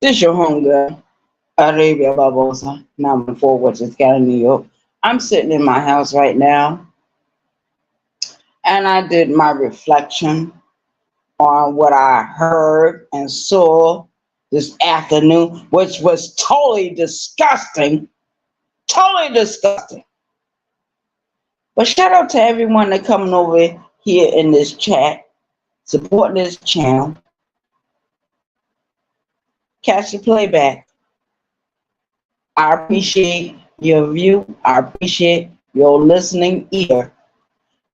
This your home girl, Arabia Barbosa, 914 Westchester County, New York. I'm sitting in my house right now, and I did my reflection on what I heard and saw this afternoon, which was totally disgusting. Totally disgusting. But shout out to everyone that coming over here in this chat, supporting this channel. Catch the playback. I appreciate your view. I appreciate your listening ear.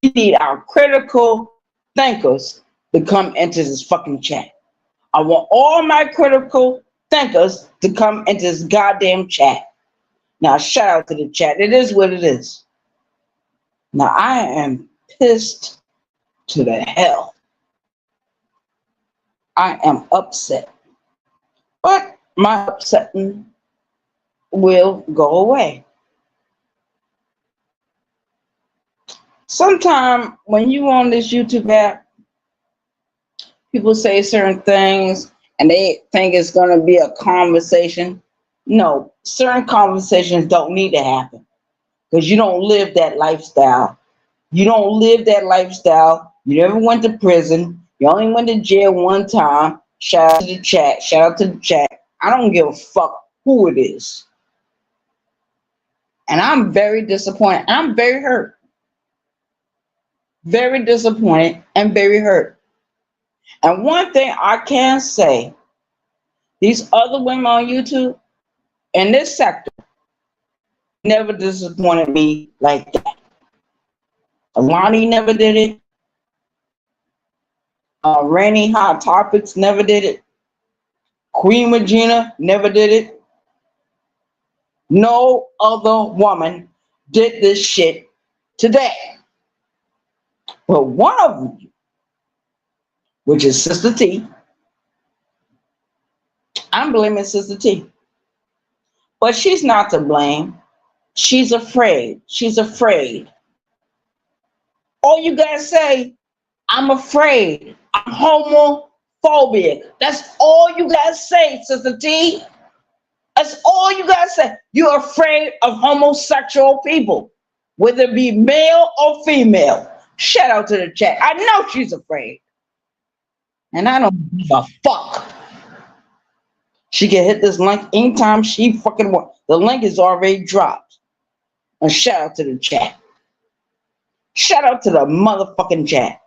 We need our critical thinkers to come into this fucking chat. I want all my critical thinkers to come into this goddamn chat. Now, shout out to the chat. It is what it is. Now, I am pissed to the hell. I am upset. But my upsetting will go away. Sometime when you on this YouTube app, people say certain things and they think it's going to be a conversation. No, certain conversations don't need to happen because you don't live that lifestyle. You don't live that lifestyle. You never went to prison. You only went to jail one time. Shout out to the chat. Shout out to the chat. I don't give a fuck who it is. And I'm very disappointed. I'm very hurt. Very disappointed and very hurt. And one thing I can say, these other women on YouTube in this sector never disappointed me like that. Alani never did it. Rainy Hot Topics never did it. Queen Regina never did it. No other woman did this shit today. But one of them, which is Sister T, I'm blaming Sister T. But she's not to blame. She's afraid. She's afraid. All you gotta say, I'm afraid. I'm homophobic. That's all you gotta say, Sister T. That's all you gotta say. You're afraid of homosexual people, whether it be male or female. Shout out to the chat. I know she's afraid. And I don't give a fuck. She can hit this link anytime she fucking wants. The link is already dropped. And shout out to the chat. Shout out to the motherfucking chat.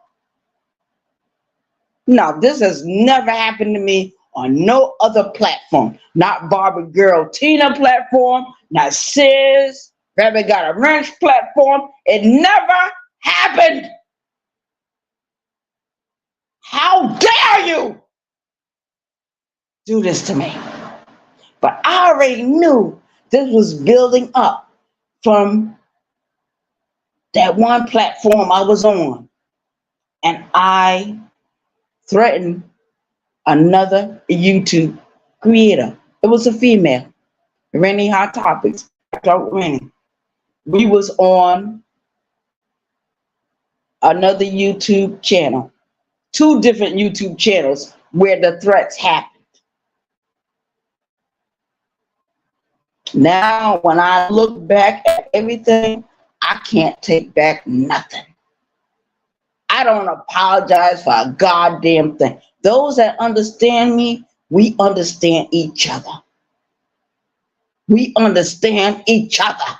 Now, this has never happened to me on no other platform. Not Barbie Girl Tina platform, not Sis, Rabbit Got a Wrench platform. It never happened. How dare you do this to me? But I already knew this was building up from that one platform I was on. And I threatened another YouTube creator. It was a female. Rainy Hot Topics. Rainy. We was on another YouTube channel. 2 different YouTube channels where the threats happened. Now, when I look back at everything, I can't take back nothing. I don't apologize for a goddamn thing. Those that understand me, we understand each other. We understand each other.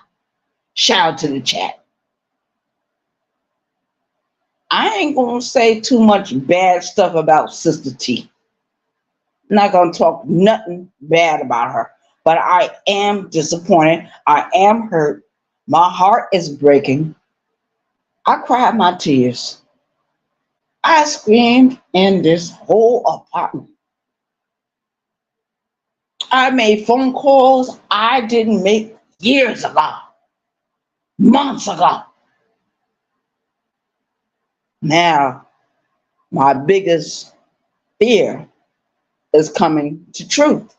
Shout out to the chat. I ain't gonna say too much bad stuff about Sister T. I'm not gonna talk nothing bad about her. But I am disappointed. I am hurt. My heart is breaking. I cried my tears. I screamed in this whole apartment. I made phone calls I didn't make years ago, months ago. Now, my biggest fear is coming to truth.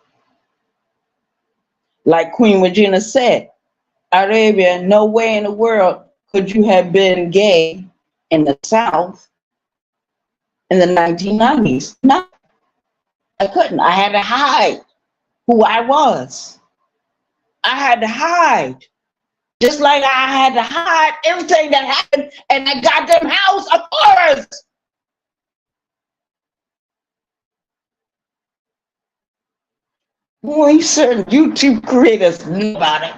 Like Queen Regina said, Arabia, no way in the world could you have been gay in the South in the 1990s. No, I couldn't. I had to hide. who I was. I had to hide. Just like I had to hide everything that happened in that goddamn house of horrors. Boy, certain YouTube creators know about it.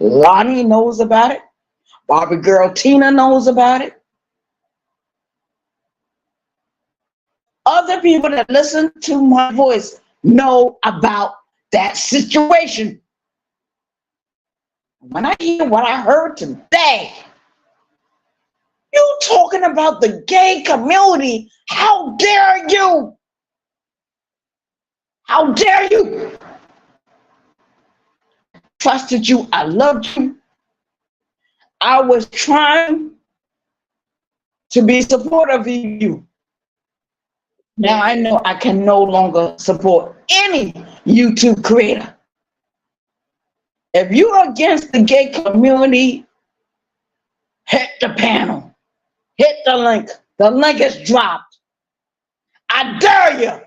Lonnie knows about it. Barbie girl Tina knows about it. Other people that listen to my voice know about that situation. When I hear what I heard today, you talking about the gay community, how dare you? How dare you? Trusted you, I loved you. I was trying to be supportive of you. Now I know I can no longer support any YouTube creator. If you're against the gay community, hit the panel. Hit the link. The link is dropped. I dare you.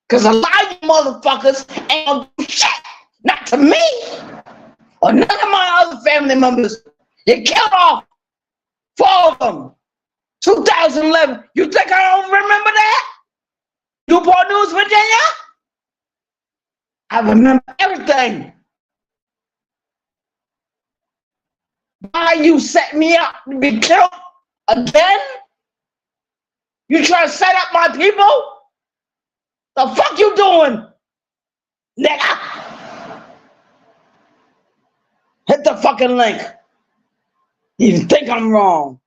Because a lot of you motherfuckers ain't gonna do shit. Not to me. Or none of my other family members. You killed off 4 of them. 2011. You think I don't remember that? Newport News, Virginia? I remember everything. Why you set me up to be killed again? You try to set up my people? The fuck you doing, nigga? Hit the fucking link. You think I'm wrong.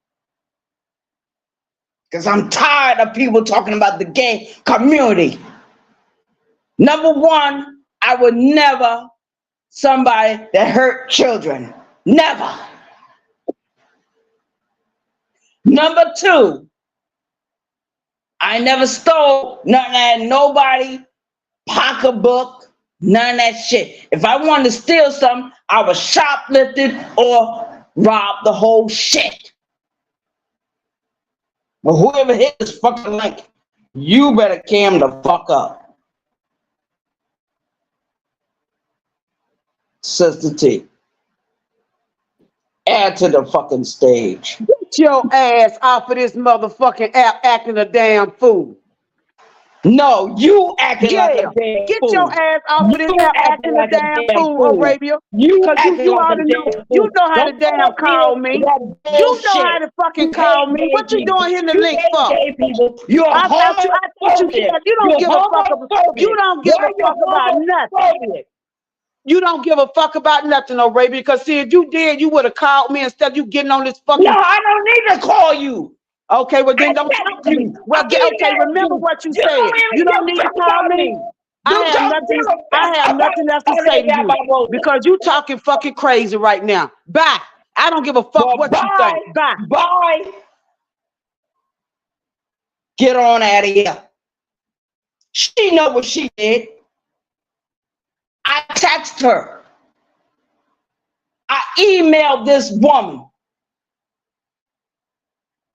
Because I'm tired of people talking about the gay community. Number one, I would never somebody that hurt children. Never. Number two, I never stole nothing at nobody, pocketbook, none of that shit. If I wanted to steal something, I was shoplifted or robbed the whole shit. But whoever hit this fucking link, you better cam the fuck up. Sister T. Add to the fucking stage. Get your ass off of this motherfucking app acting a damn fool. No, you acting like a damn Get fool. your ass off of this app acting like a damn fool, Arabia. You Because you like already know, you know how to damn call me. You know how to fucking call me. What you doing here in the link for? I thought you don't give a fuck about, you don't give a fuck about nothing. You don't give a fuck about nothing, Arabia, because see, if you did, you would have called me instead of you getting on this fucking... No, I don't need to call you. Okay, well then don't talk to me. Well, okay, remember what you said. You don't need to call me. I have nothing else to say to you because you talking fucking crazy right now. Bye. I don't give a fuck what you think. Bye. Bye. Get on out of here. She know what she did. I texted her. I emailed this woman.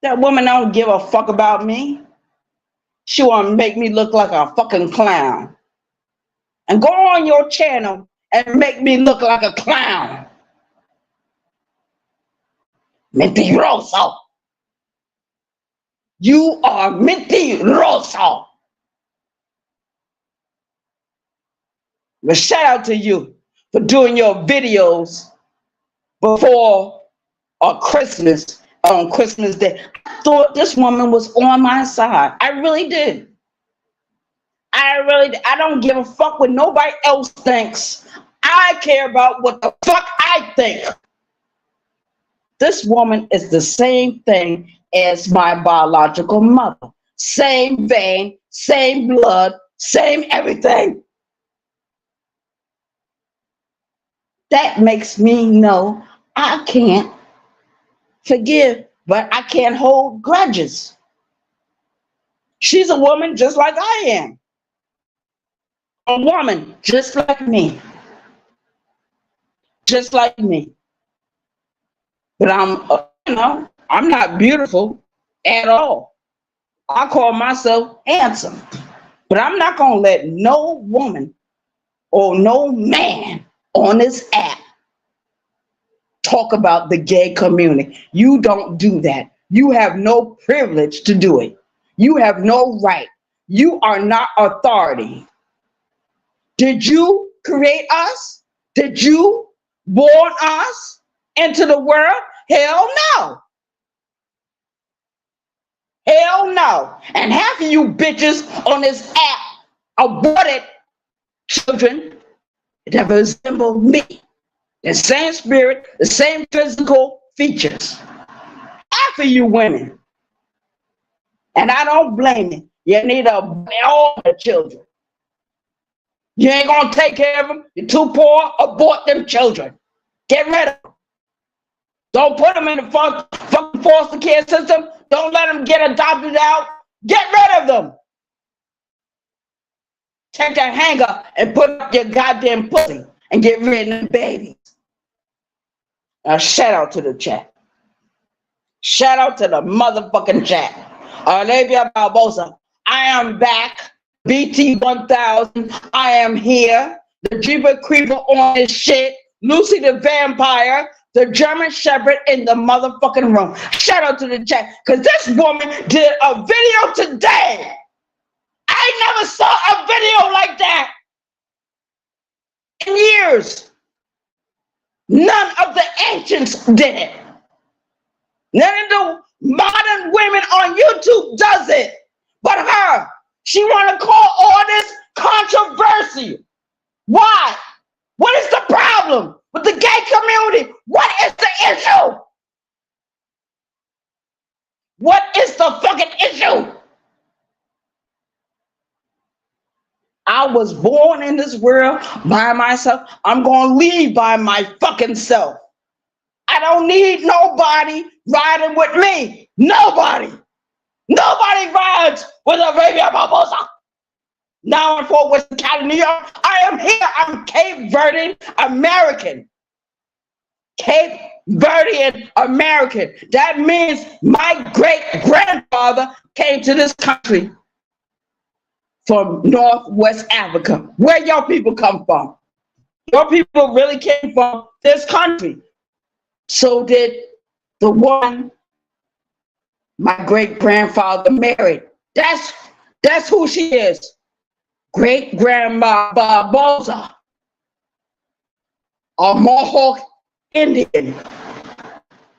That woman don't give a fuck about me. She want to make me look like a fucking clown. And go on your channel and make me look like a clown. Mentiroso. You are mentiroso. But shout out to you for doing your videos before Christmas, on Christmas Day. I thought this woman was on my side. I really did. I don't give a fuck what nobody else thinks. I care about what the fuck I think. This woman is the same thing as my biological mother. Same vein, same blood, same everything. That makes me know I can't forgive, but I can't hold grudges. She's a woman just like I am. A woman just like me. Just like me. But I'm not beautiful at all. I call myself handsome. But I'm not going to let no woman or no man on this app talk about the gay community. You don't do that. You have no privilege to do it. You have no right. You are not authority. Did you create us? Did you born us into the world? Hell no. Hell no. And half of you bitches on this app aborted children that resemble me. The same spirit, the same physical features. Half of you women. And I don't blame you. You need to abort all the children. You ain't gonna take care of them. You're too poor. Abort them children. Get rid of them. Don't put them in the fucking foster care system. Don't let them get adopted out. Get rid of them. Take that hanger and put up your goddamn pussy and get rid of them babies. Now, shout out to the chat. Shout out to the motherfucking chat. Olivia Barbosa, I am back. BT 1000, I am here. The Jeeper Creeper on this shit. Lucy the Vampire, the German Shepherd in the motherfucking room. Shout out to the chat, because this woman did a video today. I never saw a video like that in years. None of the ancients did it. None of the modern women on YouTube does it. But her, she want to call all this controversy. Why? What is the problem with the gay community? What is the issue? What is the fucking issue? I was born in this world by myself. I'm going to leave by my fucking self. I don't need nobody riding with me. Nobody. Nobody rides with Arabia Barbosa. Now in Fort Worth County, New York. I am here. I'm Cape Verdean American. Cape Verdean American. That means my great-grandfather came to this country from Northwest Africa. Where your people come from? Your people really came from this country. So did the one my great-grandfather married. That's who she is. Great-grandma Barbosa, a Mohawk Indian,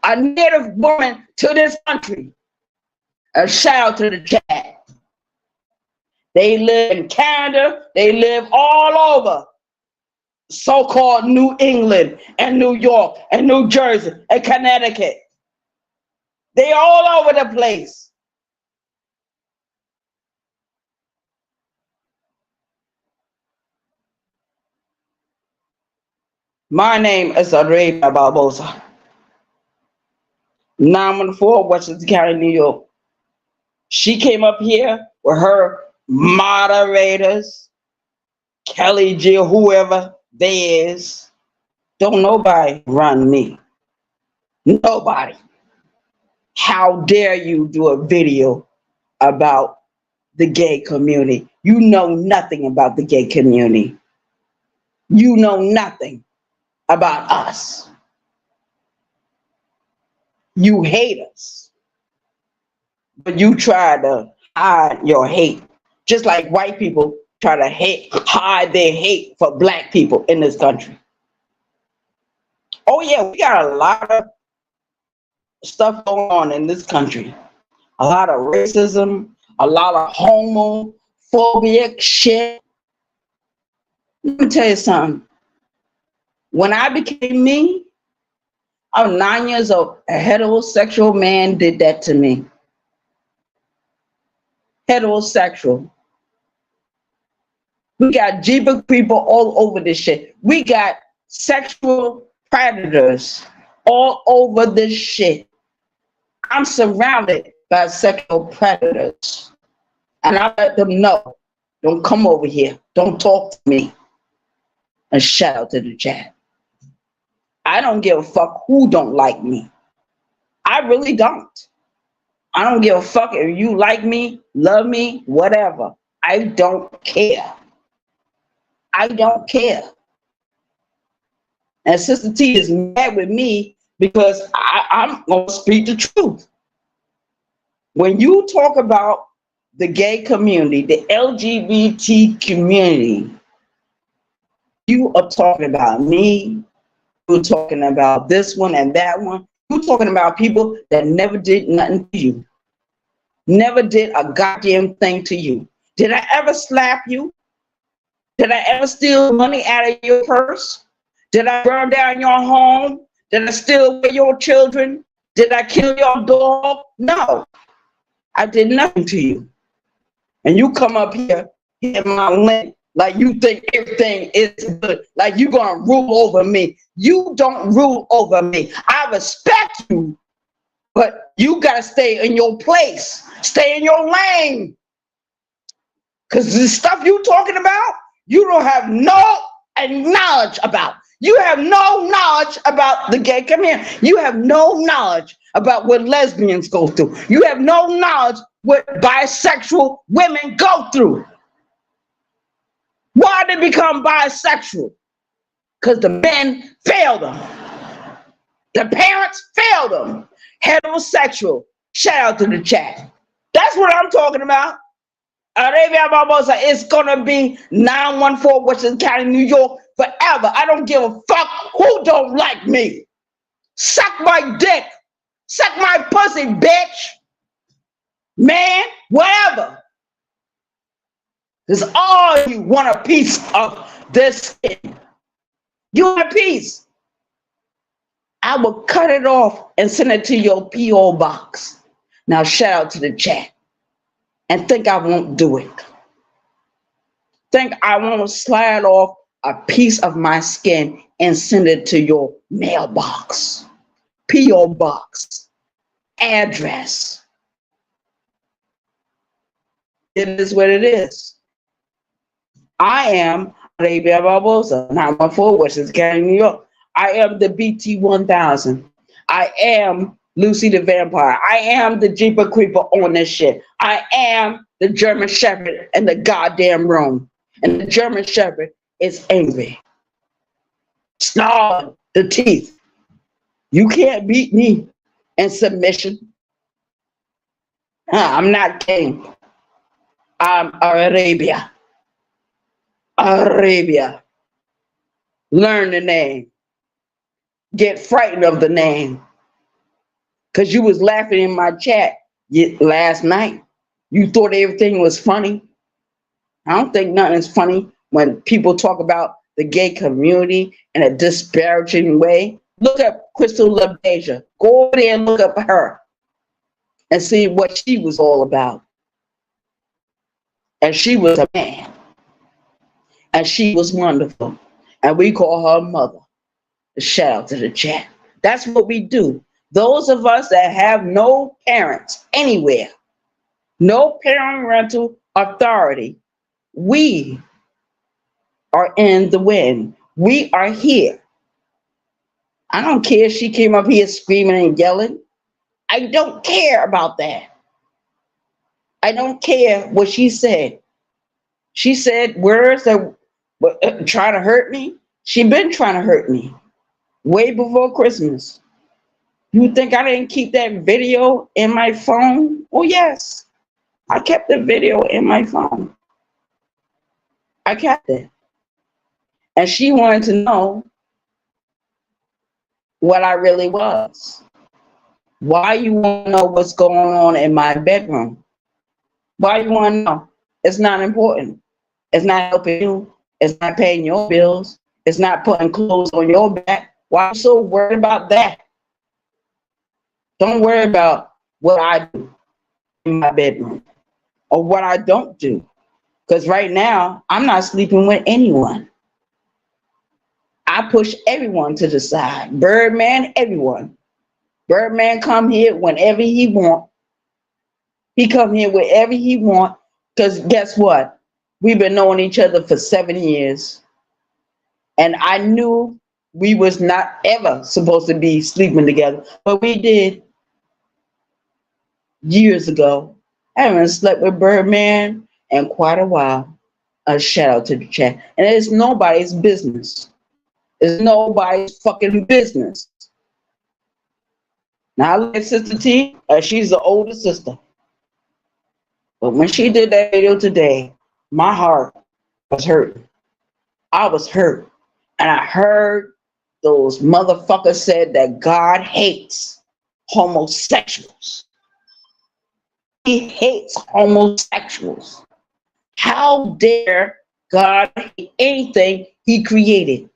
a native woman to this country. A shout out to the chat. They live in Canada. They live all over so-called New England and New York and New Jersey and Connecticut. They all over the place. My name is Arabia Barbosa. Now I'm in Fort Washington County, New York. She came up here with her moderators, Kelly G, whoever they is. Don't nobody run me. Nobody. How dare you do a video about the gay community? You know nothing about the gay community. You know nothing about us. You hate us. But you try to hide your hate. Just like white people try to hide their hate for black people in this country. Oh yeah, we got a lot of stuff going on in this country. A lot of racism, a lot of homophobic shit. Let me tell you something. When I became me, I was 9 years old. A heterosexual man did that to me. Heterosexual. We got Jeeper people all over this shit. We got sexual predators all over this shit. I'm surrounded by sexual predators. And I let them know, don't come over here. Don't talk to me. And shout out to the chat. I don't give a fuck who don't like me. I really don't. I don't give a fuck if you like me, love me, whatever. I don't care. I don't care. And Sister T is mad with me because I'm going to speak the truth. When you talk about the gay community, the LGBT community, you are talking about me. You're talking about this one and that one. You're talking about people that never did nothing to you. Never did a goddamn thing to you. Did I ever slap you? Did I ever steal money out of your purse? Did I burn down your home? Did I steal away your children? Did I kill your dog? No, I did nothing to you. And you come up here, hit my link, like you think everything is good, like you're gonna rule over me. You don't rule over me. I respect you, but you gotta stay in your place. Stay in your lane. Because the stuff you talking about, you don't have no knowledge about. You have no knowledge about the gay community. You have no knowledge about what lesbians go through. You have no knowledge what bisexual women go through. Why did they become bisexual? Because the men failed them. The parents failed them. Heterosexual. Shout out to the chat. That's what I'm talking about. Arabia Barbosa is gonna be 914 Washington County, New York forever. I don't give a fuck who don't like me. Suck my dick. Suck my pussy, bitch. Man, whatever. Because all you want a piece of this skin. You want a piece. I will cut it off and send it to your P.O. box. Now shout out to the chat. And think I won't do it. Think I won't slide off a piece of my skin and send it to your mailbox, P.O. box, address. It is what it is. I am Arabia Barbosa, 914 Washington County, New York. I am the BT 1000. I am Lucy the Vampire. I am the Jeeper Creeper on this shit. I am the German Shepherd in the goddamn room. And the German Shepherd is angry. Snarling the teeth. You can't beat me in submission. I'm not king. I'm Arabia. Arabia. Learn the name. Get frightened of the name. Because you was laughing in my chat last night. You thought everything was funny. I don't think nothing's funny when people talk about the gay community in a disparaging way. Look up Crystal LaBeija. Go over there and look up her and see what she was all about. And she was a man. And she was wonderful. And we call her mother. Shout out to the chat. That's what we do. Those of us that have no parents anywhere, no parental authority, we are in the wind. We are here. I don't care if she came up here screaming and yelling. I don't care about that. I don't care what she said. She said words that were trying to hurt me. She been trying to hurt me way before Christmas. You think I didn't keep that video in my phone? Oh, yes. I kept the video in my phone. I kept it. And she wanted to know what I really was. Why you want to know what's going on in my bedroom? Why you want to know? It's not important. It's not helping you. It's not paying your bills. It's not putting clothes on your back. Why are you so worried about that? Don't worry about what I do in my bedroom or what I don't do. Because right now, I'm not sleeping with anyone. I push everyone to the side. Birdman, everyone. Birdman come here whenever he want. He come here wherever he want. Because guess what? We've been knowing each other for 7 years. And I knew we was not ever supposed to be sleeping together. But we did. Years ago. I haven't slept with Birdman in quite a while. A shout out to the chat. And it's nobody's business. It's nobody's fucking business. Now I look at Sister T, she's the older sister. But when she did that video today, my heart was hurt. I was hurt. And I heard those motherfuckers said that God hates homosexuals. He hates homosexuals. How dare God hate anything he created?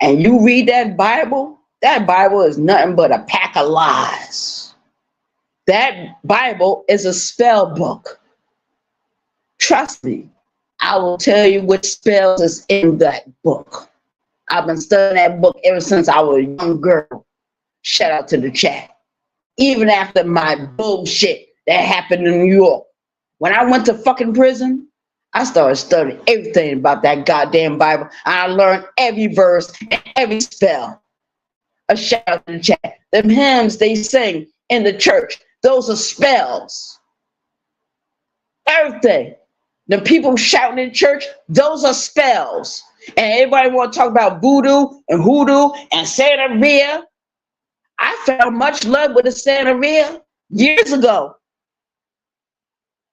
And you read that Bible is nothing but a pack of lies. That Bible is a spell book. Trust me, I will tell you which spells is in that book. I've been studying that book ever since I was a young girl. Shout out to the chat. Even after my bullshit that happened in New York. When I went to fucking prison, I started studying everything about that goddamn Bible. And I learned every verse and every spell. A shout out to the chat. Them hymns they sing in the church, those are spells. Everything. The people shouting in church, those are spells. And everybody want to talk about voodoo and hoodoo and Santeria. I found much love with the Santeria years ago.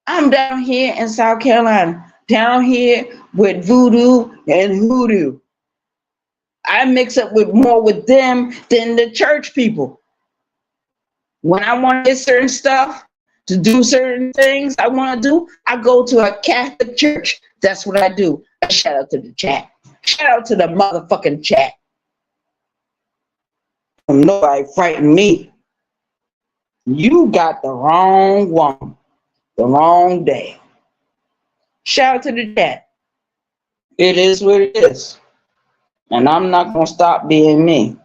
I'm down here in South Carolina, down here with voodoo and hoodoo. I mix up with more with them than the church people. When I want to get certain stuff, to do certain things I want to do, I go to a Catholic church. That's what I do. A shout out to the chat. Shout out to the motherfucking chat. Nobody frighten me. You got the wrong one, the wrong day. Shout out to the chat. It is what it is. And I'm not going to stop being me.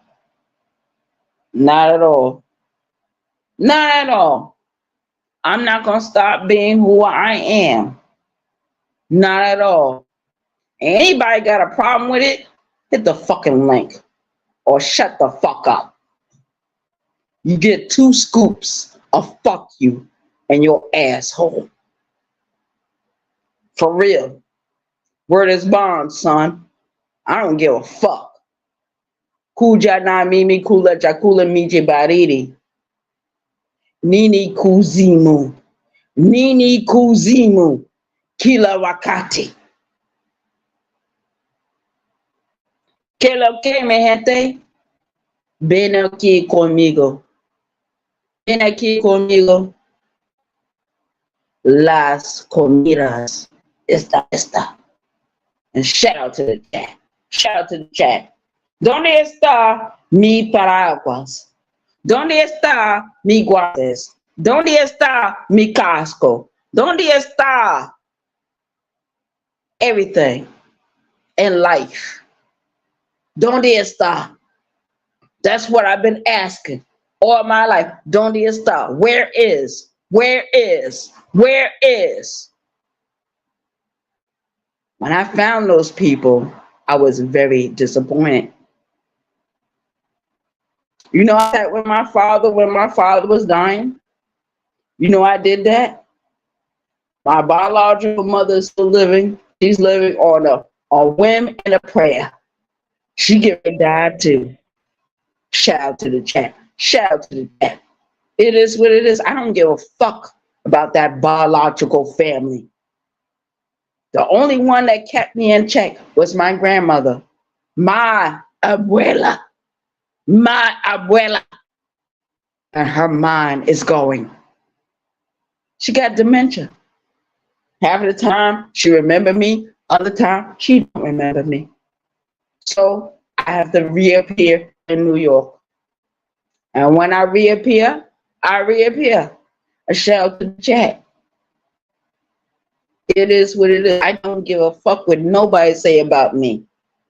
Not at all. Not at all. I'm not going to stop being who I am. Not at all. Anybody got a problem with it? Hit the fucking link. Or shut the fuck up. You get 2 scoops of fuck you and your asshole. For real. Word is bond, son. I don't give a fuck. Kuja na mimi kula chakula mije baridi. Nini kuzimu. Nini kuzimu. Kila wakati. Que lo que, mi gente? Ven aquí conmigo. Ven aquí conmigo. Las comidas. Esta. And shout out to the chat. Shout out to the chat. ¿Dónde está mi paraguas? ¿Dónde está mi guantes? ¿Dónde está mi casco? ¿Dónde está everything in life? ¿Dónde está? That's what I've been asking all my life. ¿Dónde está? Where is? Where is? Where is? When I found those people, I was very disappointed. You know, I sat with my father when my father was dying. You know, I did that. My biological mother is still living. She's living on a whim and a prayer. She getting died too. Shout out to the chat. Shout out to the chat. It is what it is. I don't give a fuck about that biological family. The only one that kept me in check was my grandmother, my abuela. My abuela. And her mind is going. She got dementia. Half of the time, she remember me. Other time, she don't remember me. So I have to reappear in New York. And when I reappear, A shout out to the chat. It is what it is. I don't give a fuck what nobody say about me.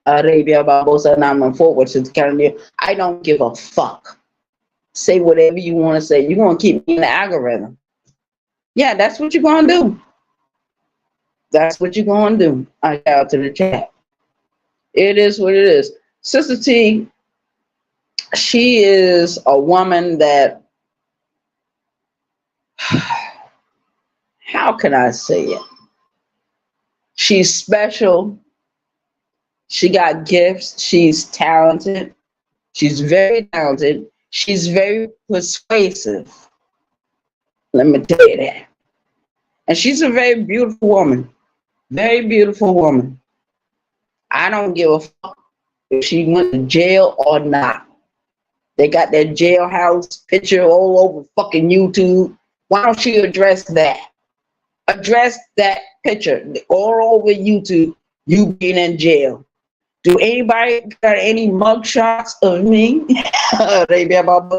Arabia Barbosa Naman forward to the calendar. I don't give a fuck. Say whatever you want to say. You're going to keep me in the algorithm. Yeah, that's what you're going to do. That's what you're going to do. I shout out to the chat. It is what it is. Sister T, she is a woman that, how can I say it? She's special. She got gifts. She's talented. She's very talented. She's very persuasive. Let me tell you that. And she's a very beautiful woman. Very beautiful woman. I don't give a fuck if she went to jail or not. They got that jailhouse picture all over fucking YouTube. Why don't she address that? Address that picture all over YouTube, you being in jail. Do anybody got any mug shots of me? They be about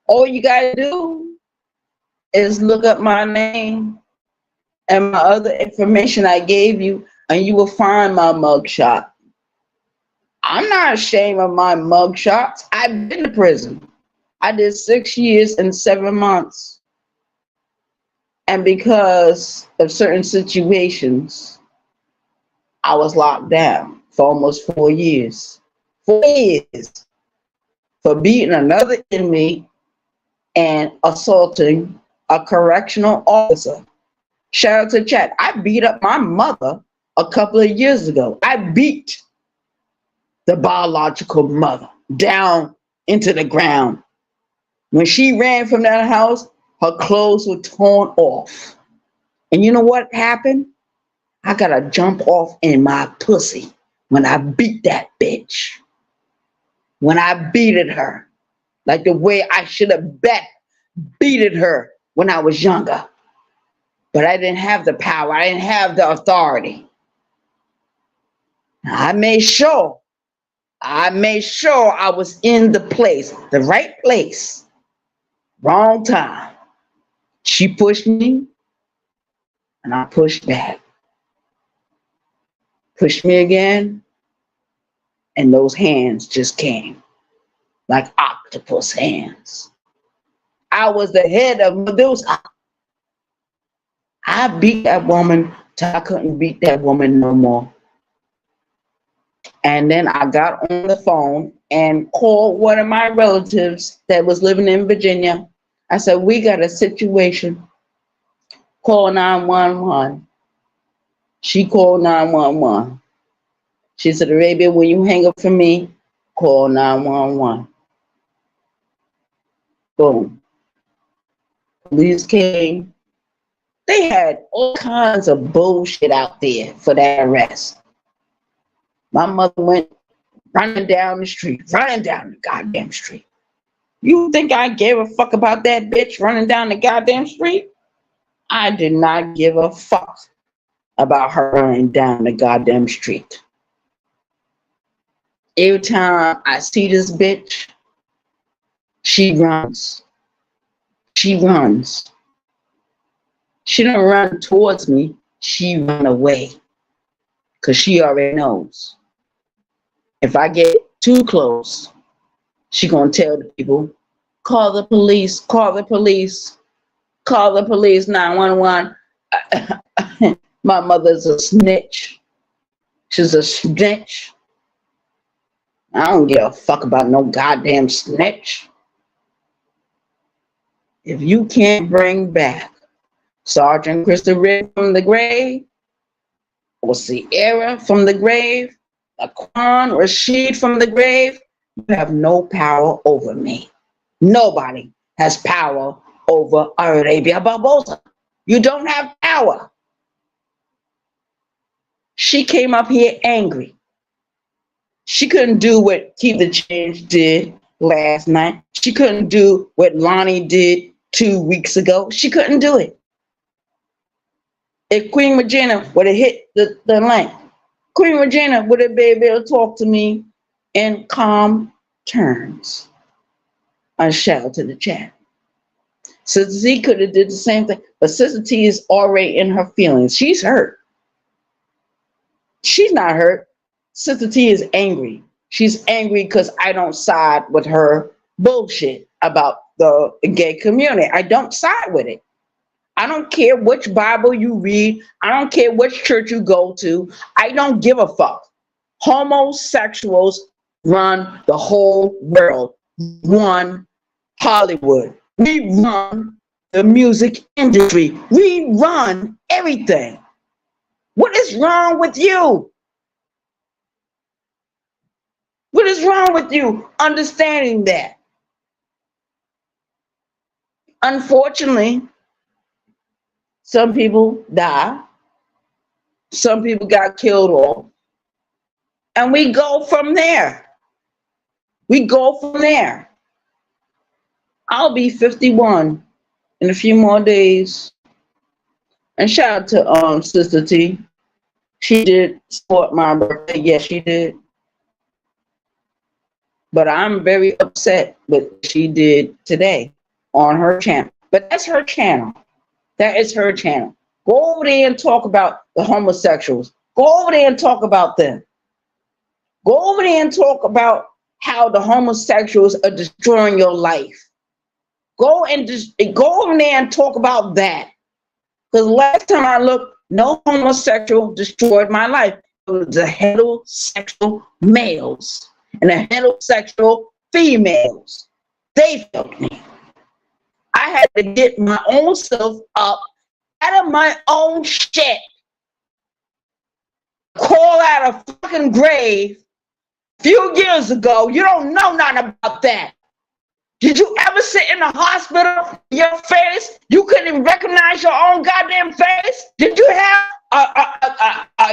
all you gotta do is look up my name and my other information I gave you, and you will find my mug shot. I'm not ashamed of my mug shots. I've been to prison. I did 6 years and 7 months. And because of certain situations, I was locked down for almost 4 years. 4 years for beating another inmate and assaulting a correctional officer. Shout out to chat. I beat up my mother a couple of years ago. I beat the biological mother down into the ground. When she ran from that house, her clothes were torn off. And you know what happened? I got a jump off in my pussy when I beat that bitch. When I beated her. Like the way I should have beated her when I was younger. But I didn't have the power. I didn't have the authority. I made sure I was in the place, the right place, wrong time. She pushed me, and I pushed back. Pushed me again, and those hands just came like octopus hands. I was the head of Medusa. I beat that woman till I couldn't beat that woman no more. And then I got on the phone and called one of my relatives that was living in Virginia. I said, we got a situation. Call 911. She called 911. She said, Arabia, when you hang up for me, call 911. Boom. Police came. They had all kinds of bullshit out there for that arrest. My mother went running down the goddamn street. You think I gave a fuck about that bitch running down the goddamn street? I did not give a fuck about her running down the goddamn street. Every time I see this bitch, she runs. She runs. She don't run towards me. She run away. Because she already knows. If I get too close, she gonna tell the people, call the police, call the police, call the police, 911. My mother's a snitch. She's a snitch. I don't give a fuck about no goddamn snitch. If you can't bring back Sergeant Krista Rick from the grave, or Sierra from the grave, Laquan Rashid from the grave, you have no power over me. Nobody has power over Arabia Barbosa. You don't have power. She came up here angry. She couldn't do what Keep the Change did last night. She couldn't do what Lonnie did 2 weeks ago. She couldn't do it. If Queen Regina would have hit the link, Queen Regina would have been able to talk to me in calm terms. I shout to the chat. Sister Z could have did the same thing, but Sister T is already in her feelings. She's hurt. She's not hurt. Sister T is angry. She's angry because I don't side with her bullshit about the gay community. I don't side with it. I don't care which Bible you read. I don't care which church you go to. I don't give a fuck. Homosexuals run the whole world. Run Hollywood. We run the music industry. We run everything. What is wrong with you? What is wrong with you understanding that? Unfortunately, some people die. Some people got killed off. And we go from there. We go from there. I'll be 51 in a few more days. And shout out to Sister T. She did support my birthday. Yes, she did. But I'm very upset with what she did today on her channel. But that's her channel. That is her channel. Go over there and talk about the homosexuals. Go over there and talk about them. Go over there and talk about how the homosexuals are destroying your life. Go over there and talk about that. Because last time I looked, no homosexual destroyed my life. It was the heterosexual males and the heterosexual females. They failed me. I had to get my own self up out of my own shit. Call out a fucking grave a few years ago. You don't know nothing about that. Did you ever sit in the hospital, your face? You couldn't even recognize your own goddamn face? Did you have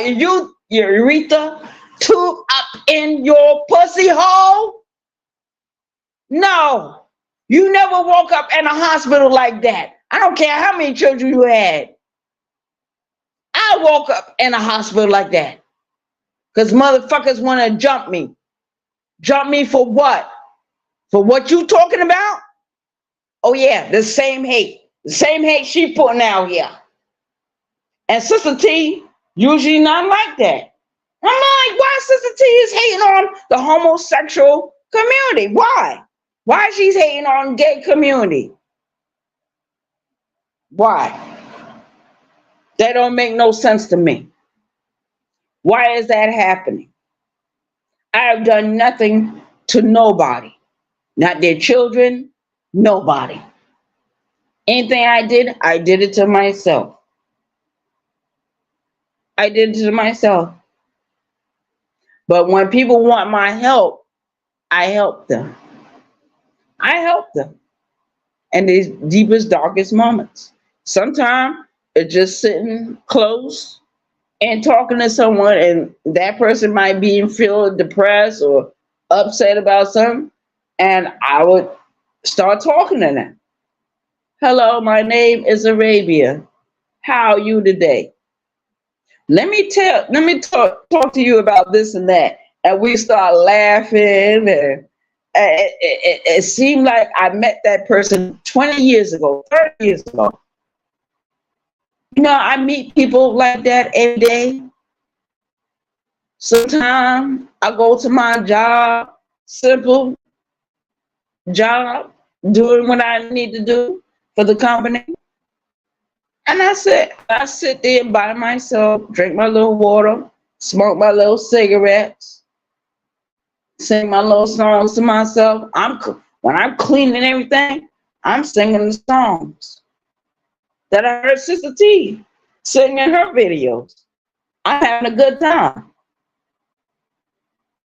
your urethra tube up in your pussy hole? No. You never woke up in a hospital like that. I don't care how many children you had. I woke up in a hospital like that. Because motherfuckers want to jump me. Jump me for what? For what you talking about? Oh yeah, the same hate. The same hate she putting out here. And Sister T, usually not like that. I'm like, why Sister T is hating on the homosexual community? Why? Why she's hating on gay community? Why? That don't make no sense to me. Why is that happening? I have done nothing to nobody. Not their children, nobody. Anything I did it to myself. I did it to myself. But when people want my help, I help them. I help them in these deepest, darkest moments. Sometimes it's just sitting close and talking to someone, and that person might be feeling depressed or upset about something, and I would start talking to them. Hello, my name is Arabia. How are you today? Let me talk to you about this and that. And we start laughing, and it seemed like I met that person 20 years ago, 30 years ago. You know, I meet people like that every day. Sometimes I go to my job, simple job, doing what I need to do for the company. And I sit there by myself, drink my little water, smoke my little cigarettes, sing my little songs to myself. When I'm cleaning everything, I'm singing the songs that I heard Sister T singing in her videos. I'm having a good time.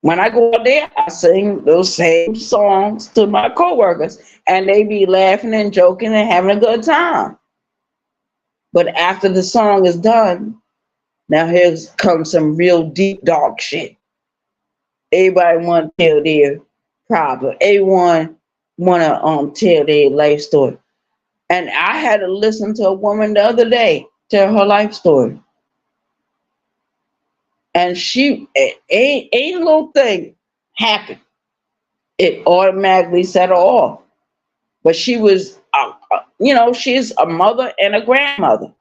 When I go out there, I sing those same songs to my coworkers, and they be laughing and joking and having a good time. But after the song is done, now here comes some real deep, dark shit. Everybody want to tell their problem. Everyone want to tell their life story. And I had to listen to a woman the other day tell her life story. And a little thing happened. It automatically set her off. But she was, she's a mother and a grandmother.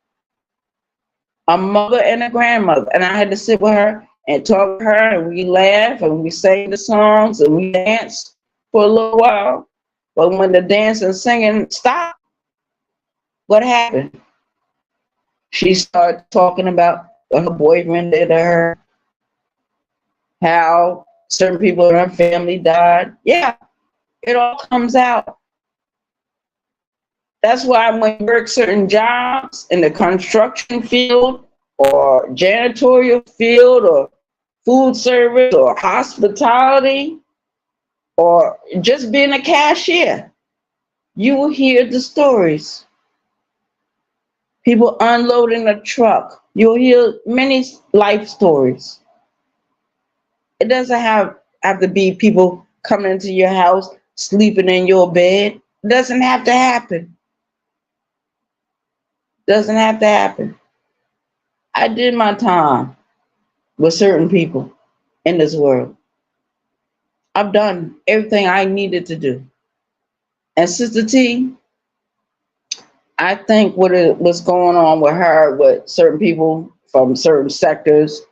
A mother and a grandmother. And I had to sit with her and talk to her, and we laugh and we sang the songs and we danced for a little while. But when the dance and singing stopped, what happened? She started talking about what her boyfriend did to her, how certain people in her family died. Yeah, it all comes out. That's why when you work certain jobs in the construction field or janitorial field or food service or hospitality or just being a cashier, you will hear the stories. People unloading a truck. You'll hear many life stories. It doesn't have to be people coming into your house, sleeping in your bed. It doesn't have to happen. Doesn't have to happen. I did my time with certain people in this world. I've done everything I needed to do. And Sister T, I think what's going on with her, with certain people from certain sectors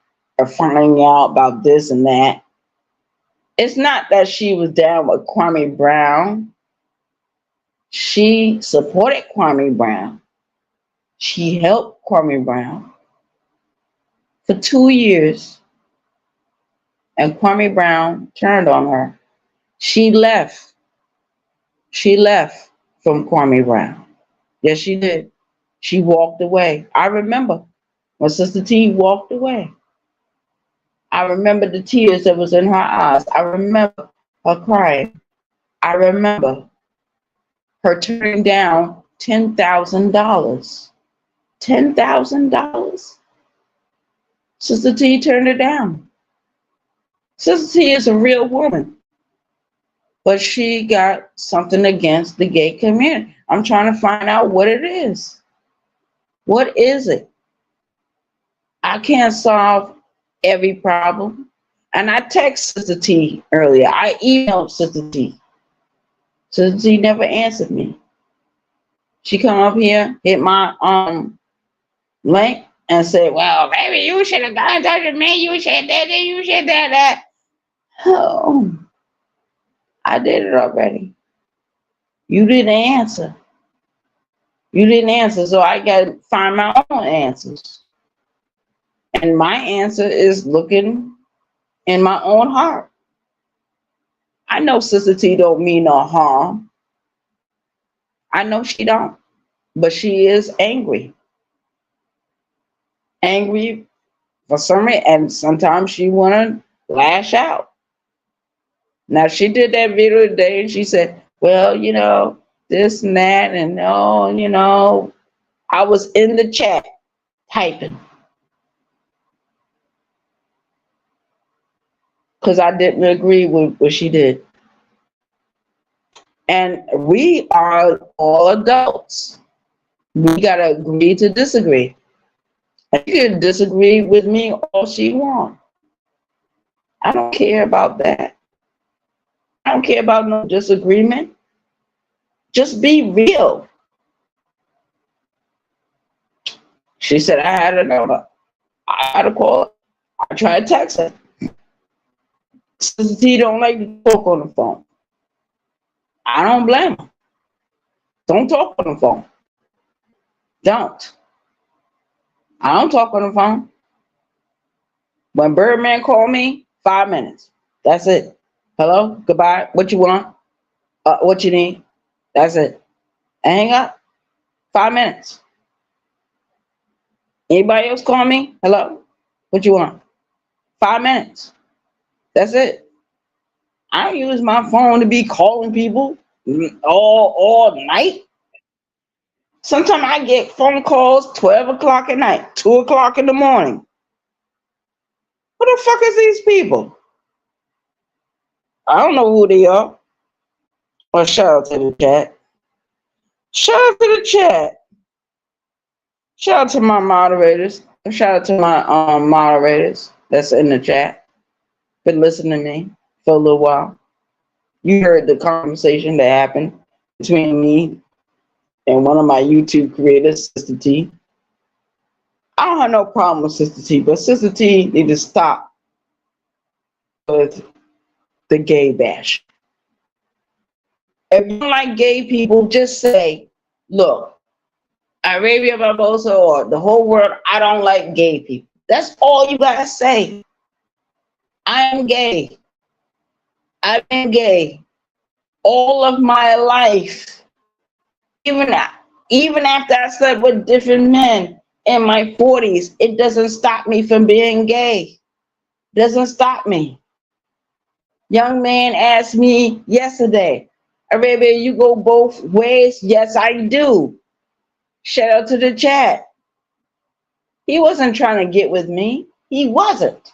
are finding out about this and that. It's not that she was down with Kwame Brown. She supported Kwame Brown. She helped Kwame Brown for 2 years. And Kwame Brown turned on her. She left. She left from Kwame Brown. Yes, she did. She walked away. I remember when Sister T walked away. I remember the tears that was in her eyes. I remember her crying. I remember her turning down $10,000. $10,000. Sister T turned it down. Sister T is a real woman, but she got something against the gay community. I'm trying to find out what it is. What is it? I can't solve every problem. And I text Sister T earlier. I emailed Sister T. Sister T never answered me. She come up here, hit my link, and said, well, baby, you should have got in touch with me. You said that, you said that. Oh, I did it already. You didn't answer. You didn't answer, so I got to find my own answers. And my answer is looking in my own heart. I know Sister T don't mean no harm. I know she don't, but she is angry. Angry for some reason, and sometimes she wanna lash out. Now she did that video today, and she said, "Well, this and that, and no, I was in the chat typing because I didn't agree with what she did." And we are all adults. We gotta agree to disagree. And you can disagree with me all she wants. I don't care about that. I don't care about no disagreement. Just be real. She said I had a number. I had to call her. I tried to text her. Sister T don't like to talk on the phone. I don't blame her. Don't talk on the phone. Don't. I don't talk on the phone. When Birdman called me, 5 minutes. That's it. Hello, goodbye. What you want? What you need? That's it. And hang up. 5 minutes. Anybody else call me? Hello? What you want? 5 minutes. That's it. I don't use my phone to be calling people all night. Sometimes I get phone calls 12 o'clock at night, 2 o'clock in the morning. Who the fuck is these people? I don't know who they are. Well, shout out to the chat. Shout out to the chat. Shout out to my moderators. Shout out to my moderators that's in the chat. Been listening to me for a little while. You heard the conversation that happened between me and one of my YouTube creators, Sister T. I don't have no problem with Sister T, but Sister T need to stop with the gay bash. If you don't like gay people, just say, look, Arabia Barbosa or the whole world, I don't like gay people. That's all you gotta say. I am gay. I've been gay all of my life. Even after I slept with different men in my 40s, it doesn't stop me from being gay. Doesn't stop me. Young man asked me yesterday, Arabia, you go both ways? Yes, I do. Shout out to the chat. He wasn't trying to get with me. He wasn't.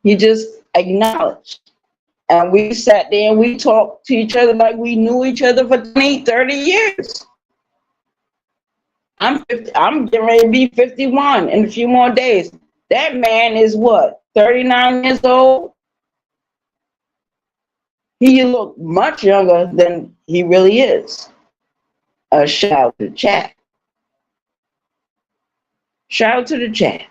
He just acknowledged. And we sat there and we talked to each other like we knew each other for 20, 30 years. I'm getting ready to be 51 in a few more days. That man is what, 39 years old? He looked much younger than he really is. Shout out to the chat. Shout out to the chat.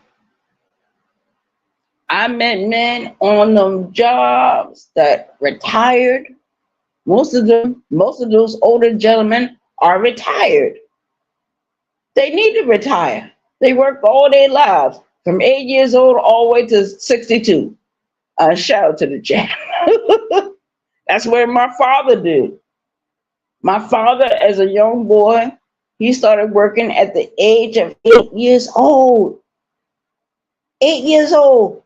I met men on them jobs that retired. Most of those older gentlemen are retired. They need to retire. They work all their lives, from 8 years old all the way to 62. Shout out to the chat. That's what my father did. My father, as a young boy, he started working at the age of 8 years old. 8 years old.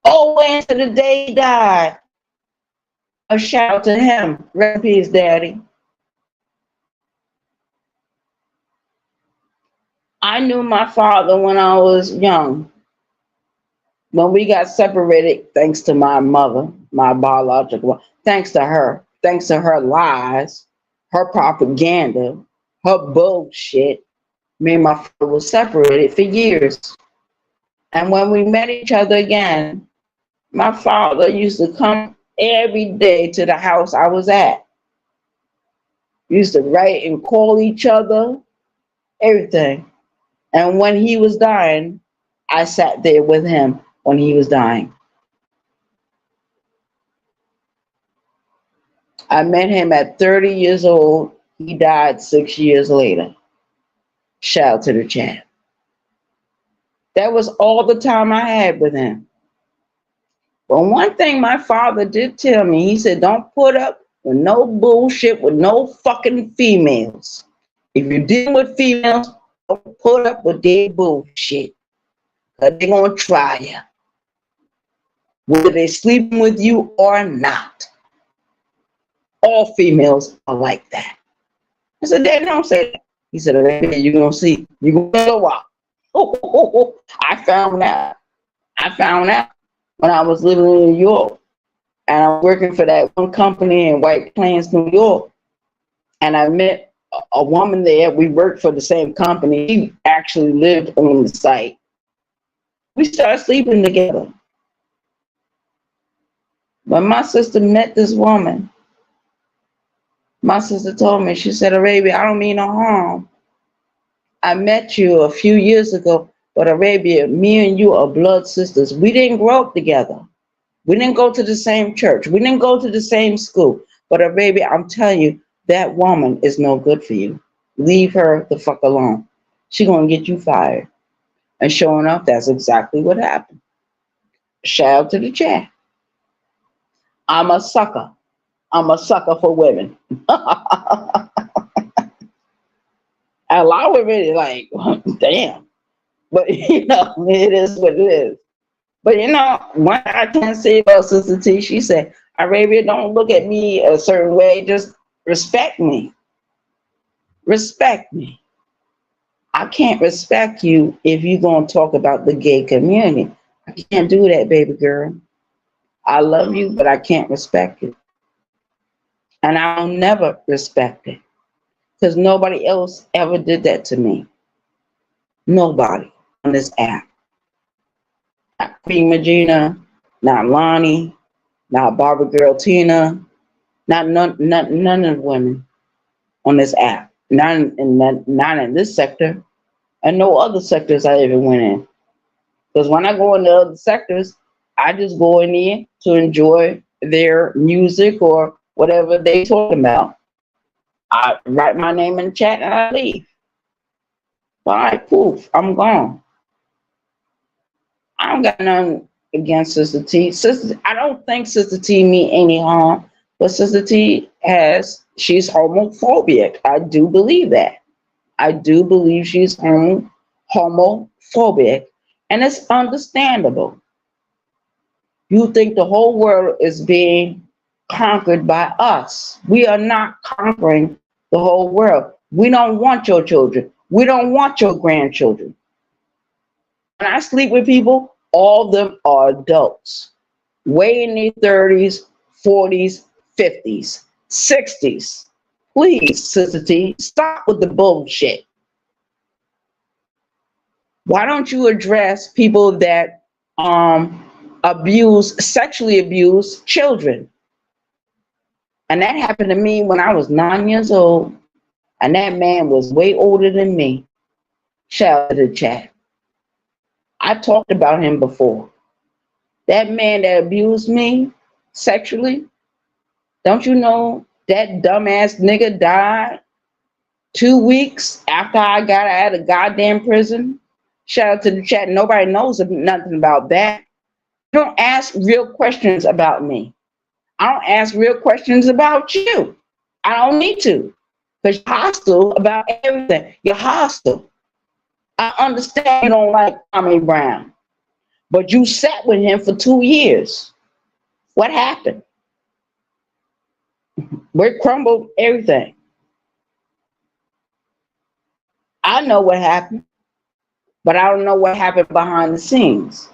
All the way into the day he died. A shout out to him. Rest in peace, Daddy. I knew my father when I was young. When we got separated, thanks to my mother, my biological, thanks to her lies, her propaganda, her bullshit, me and my father were separated for years. And when we met each other again, my father used to come every day to the house I was at. We used to write and call each other, everything. And when he was dying, I sat there with him when he was dying. I met him at 30 years old. He died 6 years later. Shout out to the chat. That was all the time I had with him. But one thing my father did tell me, he said, don't put up with no bullshit with no fucking females. If you're dealing with females, don't put up with their bullshit. Because they're going to try you. Whether they're sleeping with you or not. All females are like that. I said, Daddy, don't say that. He said, you're going to see. You're going to go out. I found out. When I was living in New York. And I'm working for that one company in White Plains, New York. And I met a woman there. We worked for the same company. She actually lived on the site. We started sleeping together. When my sister met this woman, my sister told me, she said, Arabia, I don't mean no harm. I met you a few years ago, but Arabia, me and you are blood sisters. We didn't grow up together. We didn't go to the same church. We didn't go to the same school. But Arabia, I'm telling you, that woman is no good for you. Leave her the fuck alone. She's going to get you fired. And sure enough, that's exactly what happened. Shout out to the chat. I'm a sucker. I'm a sucker for women. A lot of women are like, damn. But, you know, it is what it is. But, you know, one thing I can say about Sister T, she said, Arabia, don't look at me a certain way. Just respect me. Respect me. I can't respect you if you're going to talk about the gay community. I can't do that, baby girl. I love you, but I can't respect you. And I'll never respect it. Because nobody else ever did that to me. Nobody on this app. Not Queen Magina, not Lonnie, not Barbara Girl Tina, none of the women on this app. Not in this sector, and no other sectors I ever went in. Because when I go into other sectors, I just go in there to enjoy their music or whatever they talking about. I write my name in the chat and I leave. Bye, poof, I'm gone. I don't got nothing against Sister T. I don't think Sister T mean any harm, But Sister T she's homophobic. I do believe that. I do believe she's homophobic, and it's understandable. You think the whole world is being conquered by us. We are not conquering the whole world. We don't want your children. We don't want your grandchildren. When I sleep with people, all of them are adults, way in their 30s, 40s, 50s, 60s. Please, Sister T, stop with the bullshit. Why don't you address people that sexually abuse children? And that happened to me when I was 9 years old, and that man was way older than me. Shout out to the chat. I talked about him before. That man that abused me sexually, don't you know that dumbass nigga died 2 weeks after I got out of goddamn prison? Shout out to the chat. Nobody knows nothing about that. You don't ask real questions about me. I don't ask real questions about you. I don't need to. Because you're hostile about everything. You're hostile. I understand you don't like Kwame Brown. But you sat with him for 2 years. What happened? We crumbled everything. I know what happened, but I don't know what happened behind the scenes.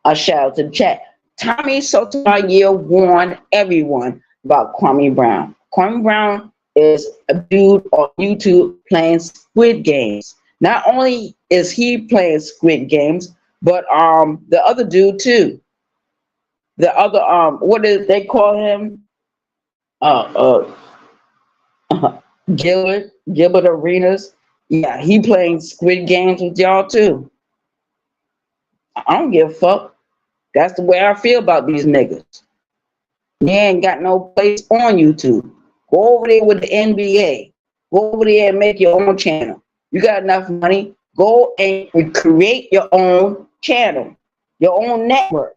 A shout out to the chat. Tommy Sotomayor warned everyone about Kwame Brown. Kwame Brown is a dude on YouTube playing Squid Games. Not only is he playing Squid Games, but the other dude too. The other what did they call him? Gilbert Arenas. Yeah, he playing Squid Games with y'all too. I don't give a fuck. That's the way I feel about these niggas. They ain't got no place on YouTube. Go over there with the NBA. Go over there and make your own channel. You got enough money. Go and create your own channel, your own network.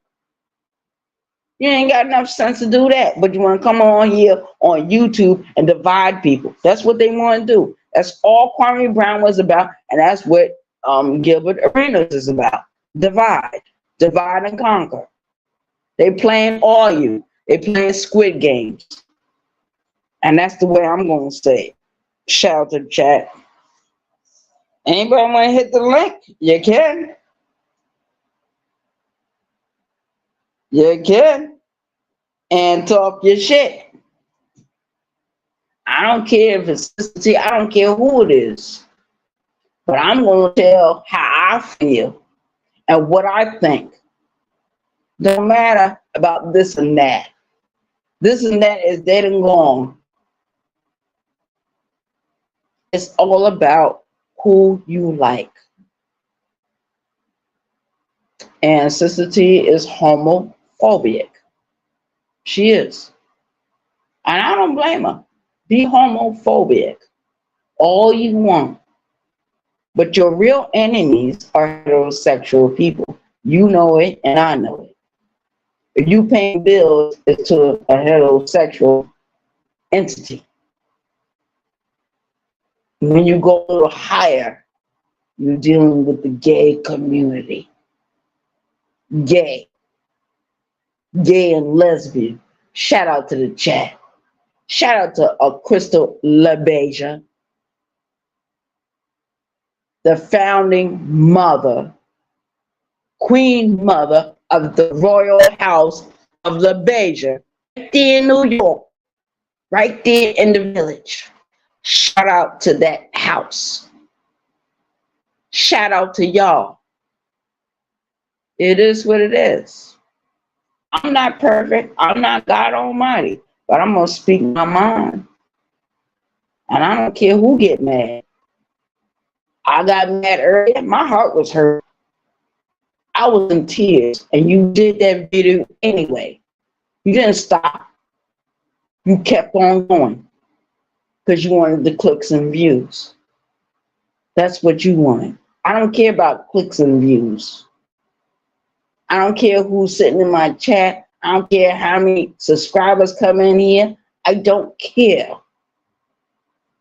You ain't got enough sense to do that, but you want to come on here on YouTube and divide people. That's what they want to do. That's all Kwame Brown was about, and that's what Gilbert Arenas is about. Divide and conquer. They playing all you. They playing Squid Games, and that's the way I'm gonna say it. Shout out to the chat. Anybody want to hit the link? You can. You can. And talk your shit. I don't care if it's Sister, I don't care who it is. But I'm going to tell how I feel and what I think. Don't matter about this and that. This and that is dead and gone. It's all about who you like. And Sister T is homophobic. She is. And I don't blame her. Be homophobic all you want. But your real enemies are heterosexual people. You know it and I know it. If you paying bills, it's to a heterosexual entity. When you go a little higher, you're dealing with the gay community. Gay and lesbian. Shout out to the chat. Shout out to Crystal LaBeija, the founding mother, queen mother of the royal house of LaBeija, right there in New York, right there in the village. Shout out to that house. Shout out to y'all. It is what it is. I'm not perfect. I'm not God Almighty, but I'm going to speak my mind. And I don't care who get mad. I got mad earlier. My heart was hurt. I was in tears, and you did that video anyway. You didn't stop. You kept on going because you wanted the clicks and views. That's what you wanted. I don't care about clicks and views. I don't care who's sitting in my chat. I don't care how many subscribers come in here. I don't care.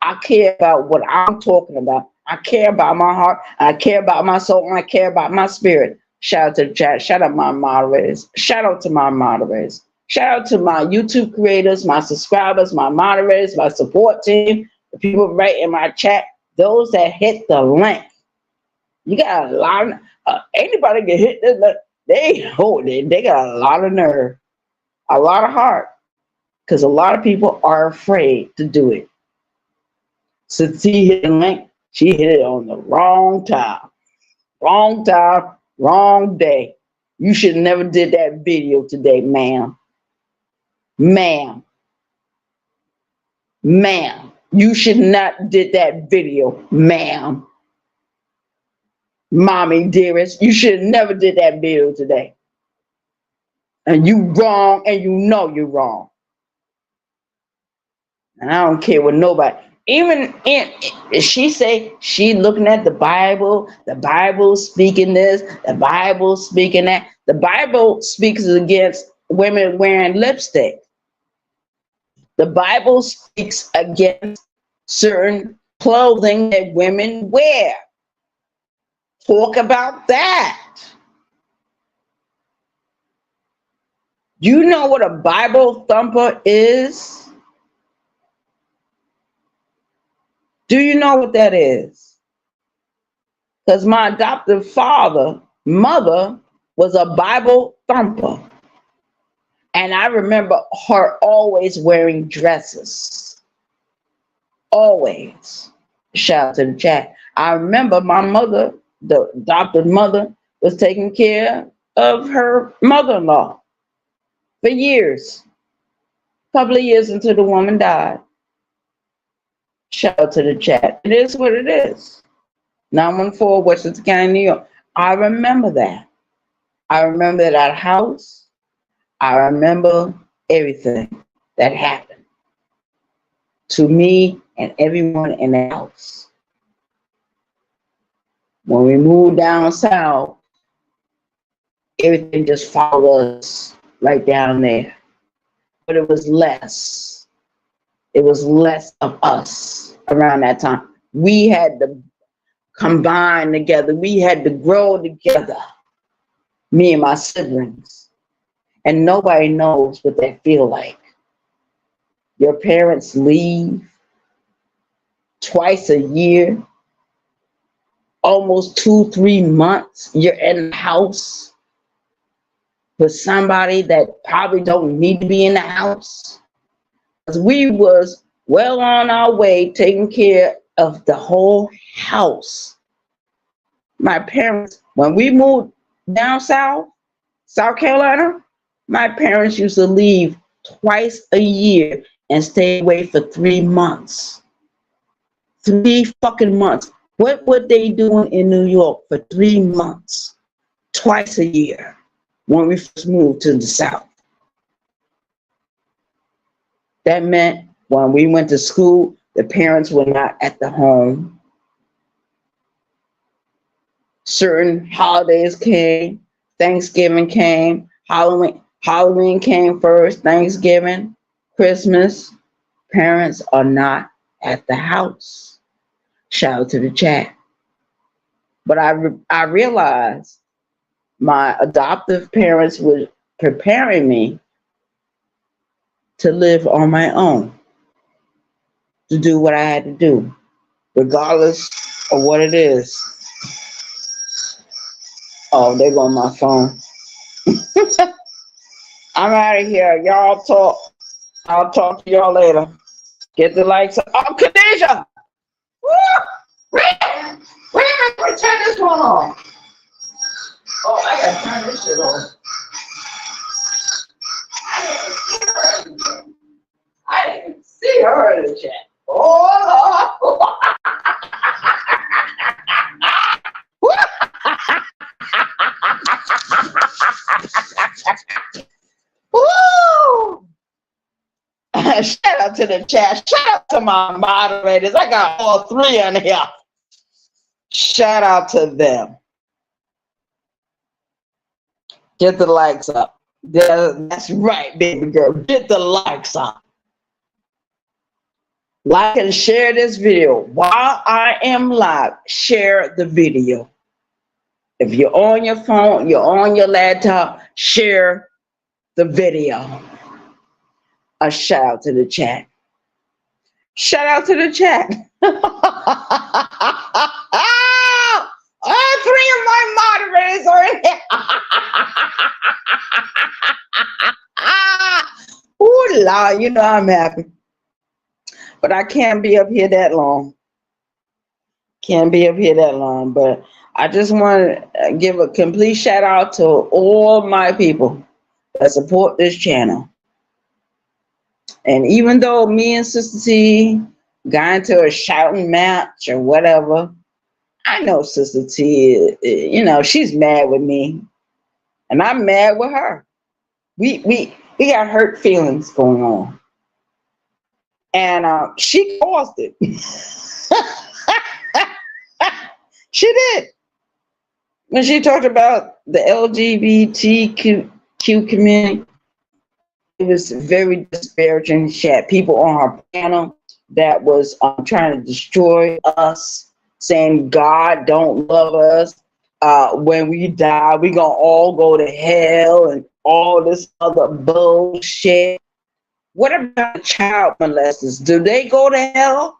I care about what I'm talking about. I care about my heart. I care about my soul. And I care about my spirit. Shout out to the chat. Shout out my moderators. Shout out to my moderators. Shout out to my YouTube creators, my subscribers, my moderators, my support team, the people right in my chat, those that hit the link. You got a lot of, anybody can hit this link. They got a lot of nerve, a lot of heart, because a lot of people are afraid to do it. Since she hit the link, she hit it on the wrong time. Wrong time, wrong day. You should never did that video today, ma'am. Ma'am. Ma'am. You should not did that video, ma'am. Mommy dearest, you should never did that video today. And you wrong, and you know you're wrong. And I don't care what nobody. Even she say she looking at the Bible speaking this, the Bible speaking that. The Bible speaks against women wearing lipstick. The Bible speaks against certain clothing that women wear. Talk about that. You know what a Bible thumper is? Do you know what that is? Because my adoptive mother was a Bible thumper. And I remember her always wearing dresses. Always. Shout out to the chat. I remember my mother, the adopted mother, was taking care of her mother-in-law for years. A couple of years until the woman died. Shout out to the chat. It is what it is. 914 Westchester County, New York. I remember that. I remember that house. I remember everything that happened to me and everyone in the house. When we moved down south, everything just followed us right down there. But it was less. It was less of us around that time. We had to combine together. We had to grow together, me and my siblings. And nobody knows what that feel like. Your parents leave twice a year, almost 2-3 months. You're in the house with somebody that probably don't need to be in the house. We was well on our way taking care of the whole house. My parents, when we moved down south, South Carolina, my parents used to leave twice a year and stay away for 3 months. 3 fucking months. What were they doing in New York for 3 months? Twice a year when we first moved to the South. That meant when we went to school, the parents were not at the home. Certain holidays came, Thanksgiving came, Halloween came first, Thanksgiving, Christmas. Parents are not at the house. Shout out to the chat. But I realized my adoptive parents were preparing me to live on my own, to do what I had to do, regardless of what it is. Oh, there go my phone. I'm out of here. Y'all talk. I'll talk to y'all later. Get the likes up. Oh, Khadijah! Woo! When am I going to turn this one off? Oh, I got to turn this shit off. I didn't see her in the chat. Oh, woo! Shout out to the chat. Shout out to my moderators. I got all 3 on here. Shout out to them. Get the likes up. Yeah, that's right, baby girl. Get the likes up. Like and share this video. While I am live, share the video. If you're on your phone, you're on your laptop, share the video. A shout out to the chat. Shout out to the chat. All 3 of my moderators are in here. Ooh, la, you know I'm happy. But I can't be up here that long. Can't be up here that long. But I just want to give a complete shout out to all my people that support this channel. And even though me and Sister T got into a shouting match or whatever, I know Sister T, you know, she's mad with me. And I'm mad with her. We got hurt feelings going on. And she caused it. She did. When she talked about the LGBTQ community, it was very disparaging. She had people on her panel that was trying to destroy us, saying God don't love us. When we die, we gonna all go to hell and all this other bullshit. What about the child molesters? Do they go to hell?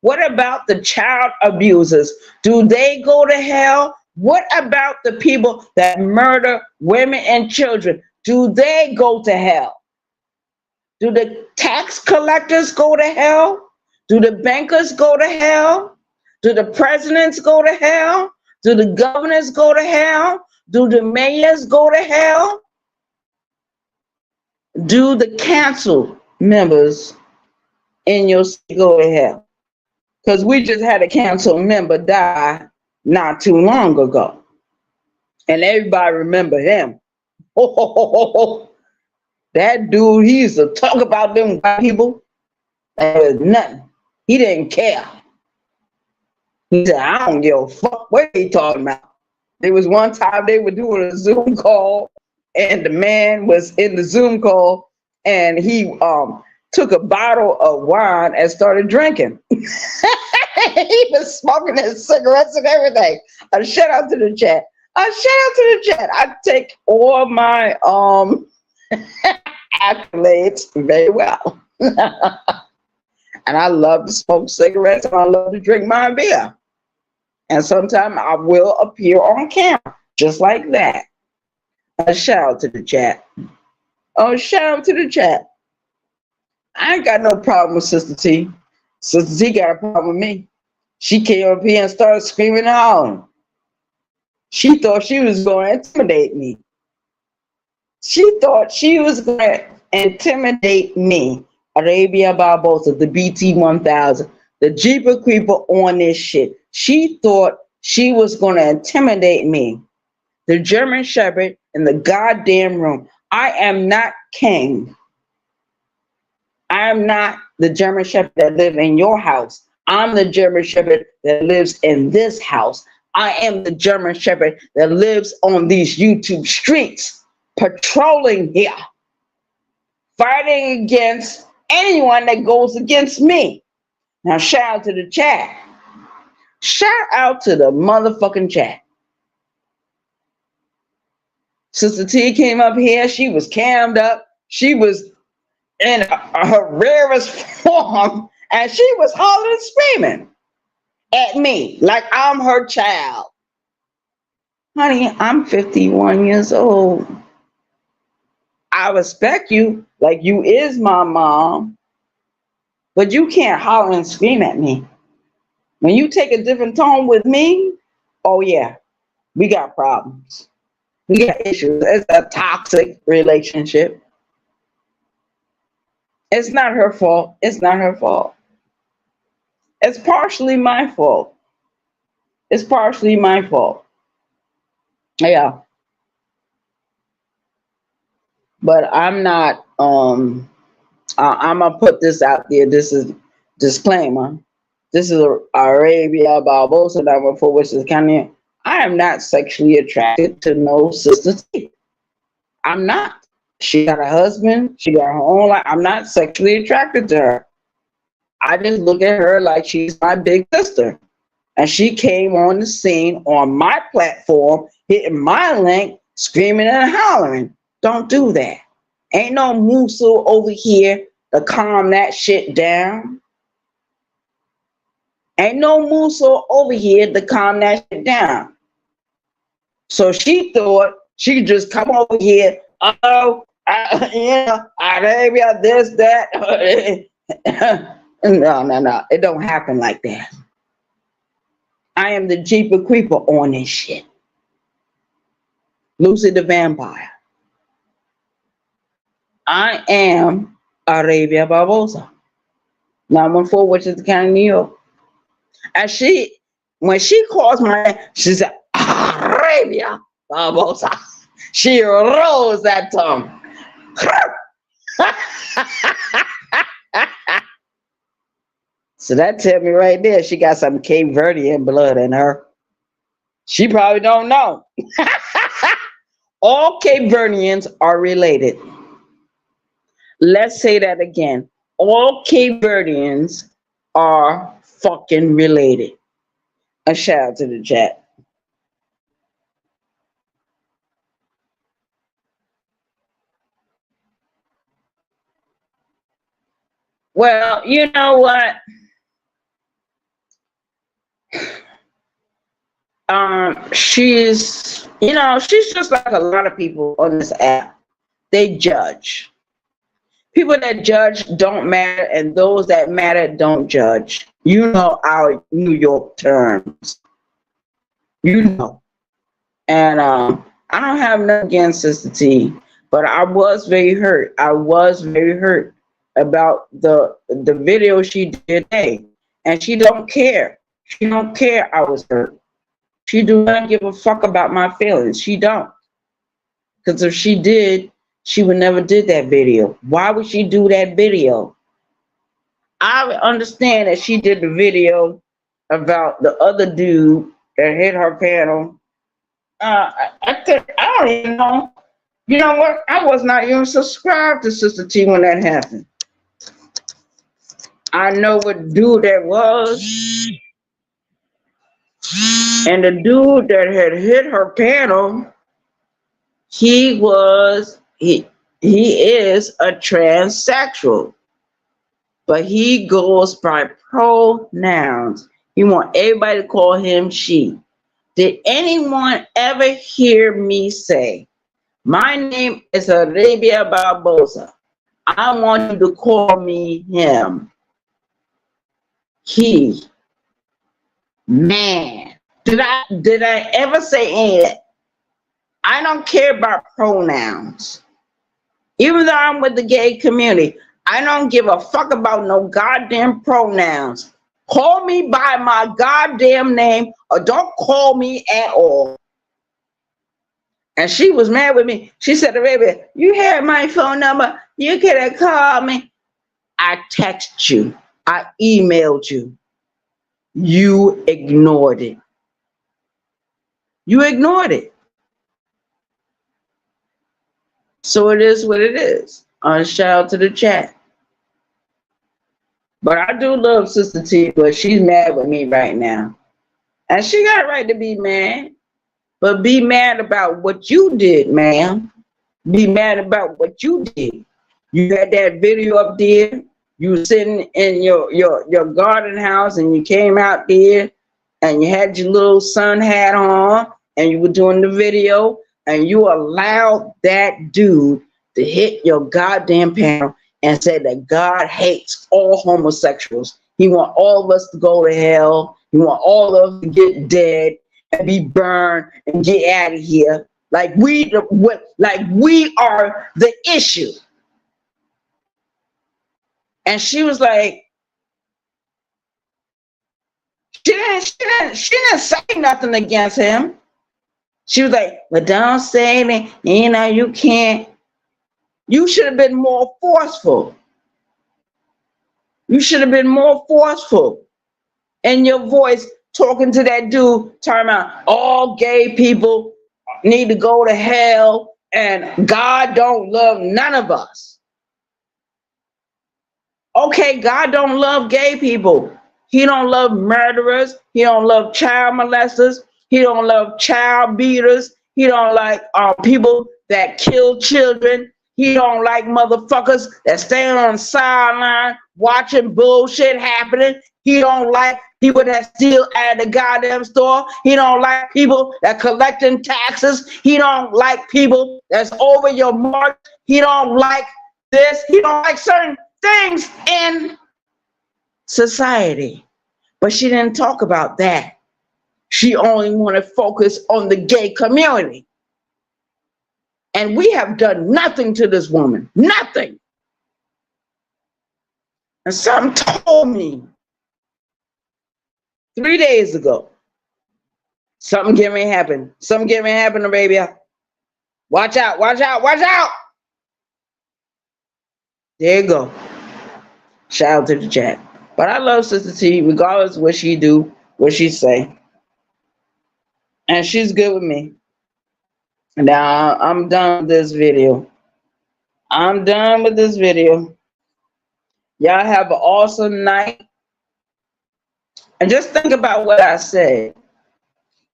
What about the child abusers? Do they go to hell? What about the people that murder women and children? Do they go to hell? Do the tax collectors go to hell? Do the bankers go to hell? Do the presidents go to hell? Do the governors go to hell? Do the mayors go to hell? Do the council members in your city go to hell? Because we just had a council member die not too long ago. And everybody remember him. That dude, he used to talk about them white people. There was nothing. He didn't care. He said, I don't give a fuck what he talking about. There was one time they were doing a Zoom call, and the man was in the Zoom call, and he took a bottle of wine and started drinking. He was smoking his cigarettes and everything. A shout out to the chat. A shout out to the chat. I take all my accolades very well. And I love to smoke cigarettes, and I love to drink my beer. And sometimes I will appear on camera, just like that. A shout out to the chat. Oh, shout out to the chat. I ain't got no problem with Sister T. Sister T got a problem with me. She came up here and started screaming and hollering. She thought she was going to intimidate me. She thought she was going to intimidate me. Arabia Barbosa, the BT1000, the Jeeper Creeper on this shit. She thought she was going to intimidate me. The German Shepherd in the goddamn room. I am not king. I am not the German Shepherd that lives in your house. I'm the German Shepherd that lives in this house. I am the German Shepherd that lives on these YouTube streets, patrolling here, fighting against anyone that goes against me. Now, shout out to the chat. Shout out to the motherfucking chat. Sister T came up here. She was cammed up. She was in her rarest form, and she was hollering and screaming at me like I'm her child. Honey, I'm 51 years old. I respect you like you is my mom, but you can't holler and scream at me. When you take a different tone with me, oh yeah, we got problems. We got issues. It's a toxic relationship. It's not her fault. It's not her fault. It's partially my fault. It's partially my fault. Yeah. But I'm not, I'm gonna put this out there. This is disclaimer. This is Arabia Barbosa, number 4, which is Kanye. I am not sexually attracted to no Sister T. I'm not. She got a husband. She got her own life. I'm not sexually attracted to her. I just look at her like she's my big sister. And she came on the scene on my platform, hitting my link, screaming and hollering. Don't do that. Ain't no Musu over here to calm that shit down. Ain't no Musu over here to calm that shit down. So she thought she could just come over here, Arabia, this, that. No. It don't happen like that. I am the Jeeper Creeper on this shit. Lucy the Vampire. I am Arabia Barbosa. 914, which is the county of New York. And when she calls my name, she said, Arabia Barbosa. She rolls that tongue. So that tell me right there, she got some Cape Verdean blood in her. She probably don't know. All Cape Verdeans are related. Let's say that again. All Cape Verdeans are fucking related. A shout out to the chat. Well, you know what? She's just like a lot of people on this app. They judge. People that judge don't matter, and those that matter don't judge. You know our New York terms. You know. And I don't have nothing against Sister T, but I was very hurt. I was very hurt about the video she did today. And she don't care. She don't care I was hurt. She do not give a fuck about my feelings. She don't. Because if she did, she would never did that video. Why would she do that video? I understand that she did the video about the other dude that hit her panel. I don't even know. You know what? I was not even subscribed to Sister T when that happened. I know what dude that was. And the dude that had hit her panel, he is a transsexual, but he goes by pronouns. He want everybody to call him she. Did anyone ever hear me say, my name is Arabia Barbosa. I want you to call me him. He. Man. Did I ever say it? I don't care about pronouns. Even though I'm with the gay community, I don't give a fuck about no goddamn pronouns. Call me by my goddamn name or don't call me at all. And she was mad with me. She said, Arabia, you had my phone number. You could have called me. I texted you. I emailed you. You ignored it. You ignored it. So it is what it is. Shout out to the chat. But I do love Sister T, but she's mad with me right now. And she got a right to be mad. But be mad about what you did, ma'am. Be mad about what you did. You had that video up there. You were sitting in your garden house and you came out there and you had your little sun hat on and you were doing the video and you allowed that dude to hit your goddamn panel and said that God hates all homosexuals. He want all of us to go to hell. He want all of us to get dead and be burned and get out of here. Like we are the issue. And she was like, she didn't say nothing against him. She was like, but don't say anything, you can't. You should have been more forceful. You should have been more forceful in your voice talking to that dude, talking about all gay people need to go to hell and God don't love none of us. Okay, God don't love gay people. He don't love murderers. He don't love child molesters. He don't love child beaters. He don't like people that kill children. He don't like motherfuckers that stand on the sideline watching bullshit happening. He don't like people that steal at the goddamn store. He don't like people that collecting taxes. He don't like people that's over your mark. He don't like this. He don't like certain things in society. But she didn't talk about that. She only wanted to focus on the gay community. And we have done nothing to this woman. Nothing. And something told me 3 days ago, something getting ready to happen. Something getting ready to happen, Arabia. Watch out, watch out, watch out. There you go. Shout out to the chat. But I love Sister T, regardless of what she do, what she say. And she's good with me. Now, I'm done with this video. I'm done with this video. Y'all have an awesome night. And just think about what I said.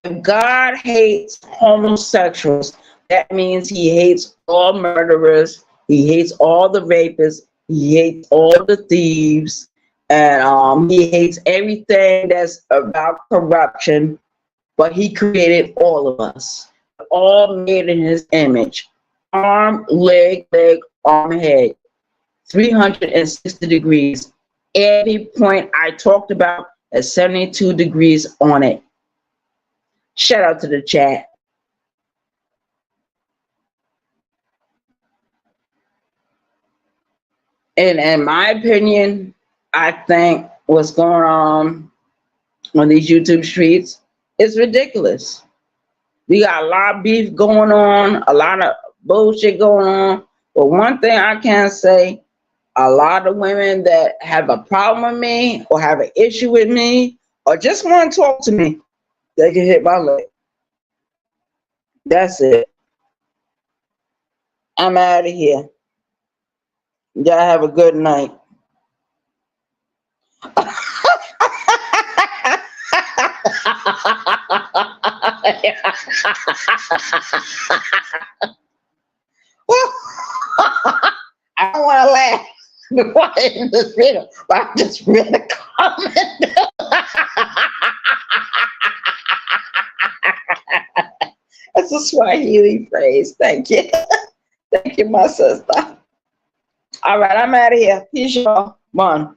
If God hates homosexuals, that means he hates all murderers. He hates all the rapists. He hates all the thieves. And he hates everything that's about corruption. But he created all of us, all made in his image. Arm, leg, arm, head. 360 degrees. Every point I talked about has 72 degrees on it. Shout out to the chat. And in my opinion, I think what's going on these YouTube streets is ridiculous. We got a lot of beef going on, a lot of bullshit going on. But one thing I can say, a lot of women that have a problem with me or have an issue with me or just want to talk to me, they can hit my leg. That's it. I'm out of here. Y'all have a good night. I don't want to laugh before I end this video, but I just read a comment. That's a Swahili phrase. Thank you. Thank you, my sister. All right, I'm out of here. Peace, y'all. One.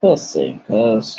Let's see, cause